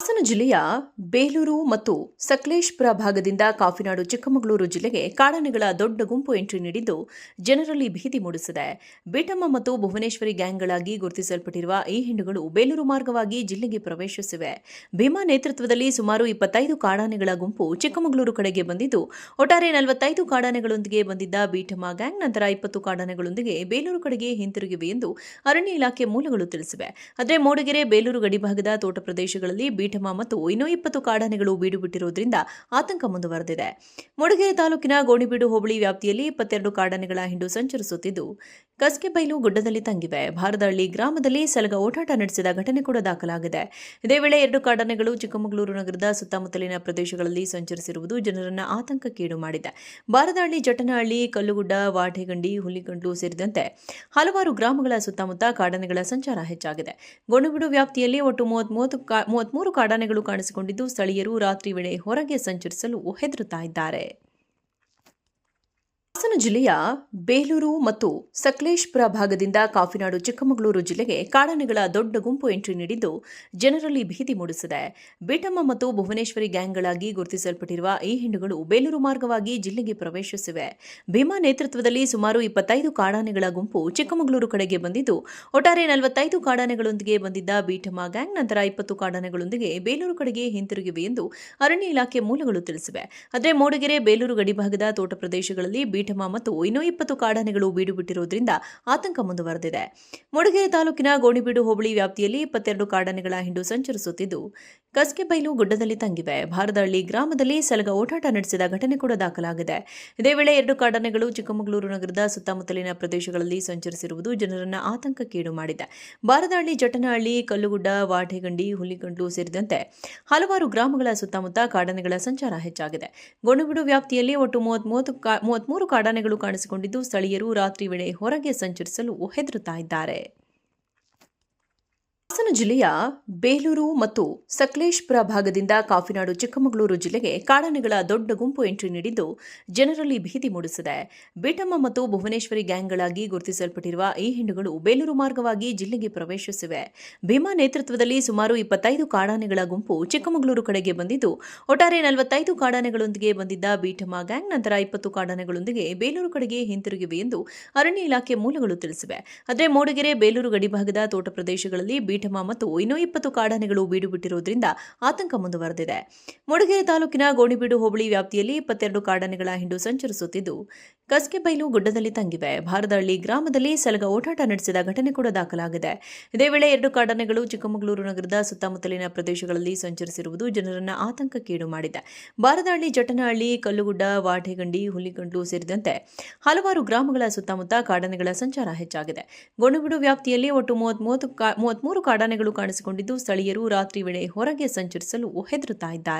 ಹಾಸನ ಜಿಲ್ಲೆಯ ಬೇಲೂರು ಮತ್ತು ಸಕಲೇಶಪುರ ಭಾಗದಿಂದ ಕಾಫಿನಾಡು ಚಿಕ್ಕಮಗಳೂರು ಜಿಲ್ಲೆಗೆ ಕಾಡಾನೆಗಳ ದೊಡ್ಡ ಗುಂಪು ಎಂಟ್ರಿ ನೀಡಿದ್ದು ಜನರಲ್ಲಿ ಭೀತಿ ಮೂಡಿಸಿದೆ. ಬೀಟಮ್ಮ ಮತ್ತು ಭುವನೇಶ್ವರಿ ಗ್ಯಾಂಗ್ಗಳಾಗಿ ಗುರುತಿಸಲ್ಪಟ್ಟಿರುವ ಈ ಹಿಂಡುಗಳು ಬೇಲೂರು ಮಾರ್ಗವಾಗಿ ಜಿಲ್ಲೆಗೆ ಪ್ರವೇಶಿಸಿವೆ. ಭೀಮಾ ನೇತೃತ್ವದಲ್ಲಿ ಸುಮಾರು 25 ಕಾಡಾನೆಗಳ ಗುಂಪು ಚಿಕ್ಕಮಗಳೂರು ಕಡೆಗೆ ಬಂದಿದ್ದು, ಒಟ್ಟಾರೆ 45 ಕಾಡಾನೆಗಳೊಂದಿಗೆ ಬಂದಿದ್ದ ಬೀಟಮ್ಮ ಗ್ಯಾಂಗ್ ನಂತರ 20 ಕಾಡಾನೆಗಳೊಂದಿಗೆ ಬೇಲೂರು ಕಡೆಗೆ ಹಿಂತಿರುಗಿವೆ ಎಂದು ಅರಣ್ಯ ಇಲಾಖೆ ಮೂಲಗಳು ತಿಳಿಸಿವೆ. ಆದರೆ ಮೂಡಿಗೆರೆ ಬೇಲೂರು ಗಡಿಭಾಗದ ತೋಟ ಪ್ರದೇಶಗಳಲ್ಲಿ ಬೀಟಮ್ಮ ಮತ್ತು ಇನ್ನೂ 20 ಕಾಡಾನೆಗಳು ಬೀಡು ಬಿಟ್ಟಿರುವುದರಿಂದ ಆತಂಕ ಮುಂದುವರೆದಿದೆ. ಮೂಡಿಗೆರೆ ತಾಲೂಕಿನ ಗೋಣಿಬೀಡು ಹೋಬಳಿ ವ್ಯಾಪ್ತಿಯಲ್ಲಿ 22 ಕಾಡಾನೆಗಳ ಹಿಂಡು ಸಂಚರಿಸುತ್ತಿದ್ದು, ಕಸ್ಕೆಬೈಲು ಗುಡ್ಡದಲ್ಲಿ ತಂಗಿವೆ. ಭಾರದಹಳ್ಳಿ ಗ್ರಾಮದಲ್ಲಿ ಸಲಗ ಓಟಾಟ ನಡೆಸಿದ ಘಟನೆ ಕೂಡ ದಾಖಲಾಗಿದೆ. ಇದೇ ವೇಳೆ 2 ಕಾಡಾನೆಗಳು ಚಿಕ್ಕಮಗಳೂರು ನಗರದ ಸುತ್ತಮುತ್ತಲಿನ ಪ್ರದೇಶಗಳಲ್ಲಿ ಸಂಚರಿಸಿರುವುದು ಜನರನ್ನ ಆತಂಕಕ್ಕೀಡು ಮಾಡಿದೆ. ಭಾರದಹಳ್ಳಿ, ಜಟನಹಳ್ಳಿ, ಕಲ್ಲುಗುಡ್ಡ, ವಾಟೆಗಂಡಿ, ಹುಲಿಗಂಟ್ಲು ಸೇರಿದಂತೆ ಹಲವಾರು ಗ್ರಾಮಗಳ ಸುತ್ತಮುತ್ತ ಕಾಡಾನೆಗಳ ಸಂಚಾರ ಹೆಚ್ಚಾಗಿದೆ. ಗೋಣಿಬೀಡು ವ್ಯಾಪ್ತಿಯಲ್ಲಿ ಒಟ್ಟು 33 ಕಾಡಾನೆಗಳು ಕಾಣಿಸಿಕೊಂಡಿದ್ದು, ಸ್ಥಳೀಯರು ರಾತ್ರಿ ವೇಳೆ ಹೊರಗೆ ಸಂಚರಿಸಲು ಹೆದರುತ್ತಿದ್ದಾರೆ. ಹಾಸನ ಜಿಲ್ಲೆಯ ಬೇಲೂರು ಮತ್ತು ಸಕಲೇಶಪುರ ಭಾಗದಿಂದ ಕಾಫಿನಾಡು ಚಿಕ್ಕಮಗಳೂರು ಜಿಲ್ಲೆಗೆ ಕಾಡಾನೆಗಳ ದೊಡ್ಡ ಗುಂಪು ಎಂಟ್ರಿ ನೀಡಿದ್ದು ಜನರಲ್ಲಿ ಭೀತಿ ಮೂಡಿಸಿದೆ. ಬೀಟಮ್ಮ ಮತ್ತು ಭುವನೇಶ್ವರಿ ಗ್ಯಾಂಗ್ಗಳಾಗಿ ಗುರುತಿಸಲ್ಪಟ್ಟಿರುವ ಈ ಹಿಂಡುಗಳು ಬೇಲೂರು ಮಾರ್ಗವಾಗಿ ಜಿಲ್ಲೆಗೆ ಪ್ರವೇಶಿಸಿವೆ. ಭೀಮಾ ನೇತೃತ್ವದಲ್ಲಿ ಸುಮಾರು 25 ಕಾಡಾನೆಗಳ ಗುಂಪು ಚಿಕ್ಕಮಗಳೂರು ಕಡೆಗೆ ಬಂದಿದ್ದು, ಒಟ್ಟಾರೆ 45 ಕಾಡಾನೆಗಳೊಂದಿಗೆ ಬಂದಿದ್ದ ಬೀಟಮ್ಮ ಗ್ಯಾಂಗ್ ನಂತರ 20 ಕಾಡಾನೆಗಳೊಂದಿಗೆ ಬೇಲೂರು ಕಡೆಗೆ ಹಿಂತಿರುಗಿವೆ ಎಂದು ಅರಣ್ಯ ಇಲಾಖೆ ಮೂಲಗಳು ತಿಳಿಸಿವೆ. ಆದರೆ ಮೂಡಿಗೆರೆ ಬೇಲೂರು ಗಡಿಭಾಗದ ತೋಟ ಪ್ರದೇಶಗಳಲ್ಲಿ ಬೀಟಮ್ಮ ಮತ್ತು ಇನ್ನೂ 20 ಕಾಡಾನೆಗಳು ಬೀಡು ಬಿಟ್ಟಿರುವುದರಿಂದ ಆತಂಕ ಮುಂದುವರೆದಿದೆ. ಮೂಡಿಗೆರೆ ತಾಲೂಕಿನ ಗೋಣಿಬೀಡು ಹೋಬಳಿ ವ್ಯಾಪ್ತಿಯಲ್ಲಿ 22 ಕಾಡಾನೆಗಳ ಹಿಂಡು ಸಂಚರಿಸುತ್ತಿದ್ದು, ಕಸ್ಕೆಬೈಲು ಗುಡ್ಡದಲ್ಲಿ ತಂಗಿವೆ. ಭಾರದಹಳ್ಳಿ ಗ್ರಾಮದಲ್ಲಿ ಸಲಗ ಓಟಾಟ ನಡೆಸಿದ ಘಟನೆ ಕೂಡ ದಾಖಲಾಗಿದೆ. ಇದೇ ವೇಳೆ 2 ಕಾಡಾನೆಗಳು ಚಿಕ್ಕಮಗಳೂರು ನಗರದ ಸುತ್ತಮುತ್ತಲಿನ ಪ್ರದೇಶಗಳಲ್ಲಿ ಸಂಚರಿಸಿರುವುದು ಜನರನ್ನ ಆತಂಕಕ್ಕೀಡು ಮಾಡಿದೆ. ಭಾರದಹಳ್ಳಿ, ಜಟನಹಳ್ಳಿ, ಕಲ್ಲುಗುಡ್ಡ, ವಾಟೆಗಂಡಿ, ಹುಲಿಗಂಟ್ಲು ಸೇರಿದಂತೆ ಹಲವಾರು ಗ್ರಾಮಗಳ ಸುತ್ತಮುತ್ತ ಕಾಡಾನೆಗಳ ಸಂಚಾರ ಹೆಚ್ಚಾಗಿದೆ. ಗೋಣಿಬೀಡು ವ್ಯಾಪ್ತಿಯಲ್ಲಿ ಒಟ್ಟು 33 ಕಾಡಾನೆಗಳು ಕಾಣಿಸಿಕೊಂಡಿದ್ದು, ಸ್ಥಳೀಯರು ರಾತ್ರಿ ವೇಳೆ ಹೊರಗೆ ಸಂಚರಿಸಲು ಹೆದರುತ್ತಿದ್ದಾರೆ. ಹಾಸನ ಜಿಲ್ಲೆಯ ಬೇಲೂರು ಮತ್ತು ಸಕಲೇಶಪುರ ಭಾಗದಿಂದ ಕಾಫಿನಾಡು ಚಿಕ್ಕಮಗಳೂರು ಜಿಲ್ಲೆಗೆ ಕಾಡಾನೆಗಳ ದೊಡ್ಡ ಗುಂಪು ಎಂಟ್ರಿ ನೀಡಿದ್ದು ಜನರಲ್ಲಿ ಭೀತಿ ಮೂಡಿಸಿದೆ. ಬೀಟಮ್ಮ ಮತ್ತು ಭುವನೇಶ್ವರಿ ಗ್ಯಾಂಗ್ಗಳಾಗಿ ಗುರುತಿಸಲ್ಪಟ್ಟಿರುವ ಈ ಹಿಂಡುಗಳು ಬೇಲೂರು ಮಾರ್ಗವಾಗಿ ಜಿಲ್ಲೆಗೆ ಪ್ರವೇಶಿಸಿವೆ. ಭೀಮಾ ನೇತೃತ್ವದಲ್ಲಿ ಸುಮಾರು 25 ಕಾಡಾನೆಗಳ ಗುಂಪು ಚಿಕ್ಕಮಗಳೂರು ಕಡೆಗೆ ಬಂದಿದ್ದು, ಒಟ್ಟಾರೆ 45 ಕಾಡಾನೆಗಳೊಂದಿಗೆ ಬಂದಿದ್ದ ಬೀಟಮ್ಮ ಗ್ಯಾಂಗ್ ನಂತರ 20 ಕಾಡಾನೆಗಳೊಂದಿಗೆ ಬೇಲೂರು ಕಡೆಗೆ ಹಿಂತಿರುಗಿವೆ ಎಂದು ಅರಣ್ಯ ಇಲಾಖೆ ಮೂಲಗಳು ತಿಳಿಸಿವೆ. ಆದರೆ ಮೂಡಿಗೆರೆ ಬೇಲೂರು ಗಡಿಭಾಗದ ತೋಟ ಪ್ರದೇಶಗಳಲ್ಲಿ ಬೀಟಮ್ಮ ಮತ್ತು ಇನ್ನೂ 20 ಕಾಡಾನೆಗಳು ಬೀಡು ಬಿಟ್ಟಿರುವುದರಿಂದ ಆತಂಕ ಮುಂದುವರೆದಿದೆ. ಮೂಡಿಗೆರೆ ತಾಲೂಕಿನ ಗೋಣಿಬೀಡು ಹೋಬಳಿ ವ್ಯಾಪ್ತಿಯಲ್ಲಿ 22 ಕಾಡಾನೆಗಳ ಹಿಂಡು ಸಂಚರಿಸುತ್ತಿದ್ದು, ಕಸ್ಕೆಬೈಲು ಗುಡ್ಡದಲ್ಲಿ ತಂಗಿವೆ. ಭಾರದಹಳ್ಳಿ ಗ್ರಾಮದಲ್ಲಿ ಸಲಗ ಓಟಾಟ ನಡೆಸಿದ ಘಟನೆ ಕೂಡ ದಾಖಲಾಗಿದೆ. ಇದೇ ವೇಳೆ 2 ಕಾಡಾನೆಗಳು ಚಿಕ್ಕಮಗಳೂರು ನಗರದ ಸುತ್ತಮುತ್ತಲಿನ ಪ್ರದೇಶಗಳಲ್ಲಿ ಸಂಚರಿಸಿರುವುದು ಜನರನ್ನ ಆತಂಕಕ್ಕೀಡು ಮಾಡಿದೆ. ಭಾರದಹಳ್ಳಿ, ಜಟನಹಳ್ಳಿ, ಕಲ್ಲುಗುಡ್ಡ, ವಾಟೆಗಂಡಿ, ಹುಲಿಗಂಟ್ಲು ಸೇರಿದಂತೆ ಹಲವಾರು ಗ್ರಾಮಗಳ ಸುತ್ತಮುತ್ತ ಕಾಡಾನೆಗಳ ಸಂಚಾರ ಹೆಚ್ಚಾಗಿದೆ. ಗೋಣಿಬೀಡು ವ್ಯಾಪ್ತಿಯಲ್ಲಿ ಒಟ್ಟು 33 ಕಾಡಾನೆಗಳು ಕಾಣಿಸಿಕೊಂಡಿದ್ದು, ಸ್ಥಳೀಯರು ರಾತ್ರಿ ವೇಳೆ ಹೊರಗೆ ಸಂಚರಿಸಲು ಹೆದರುತ್ತಿದ್ದಾರೆ.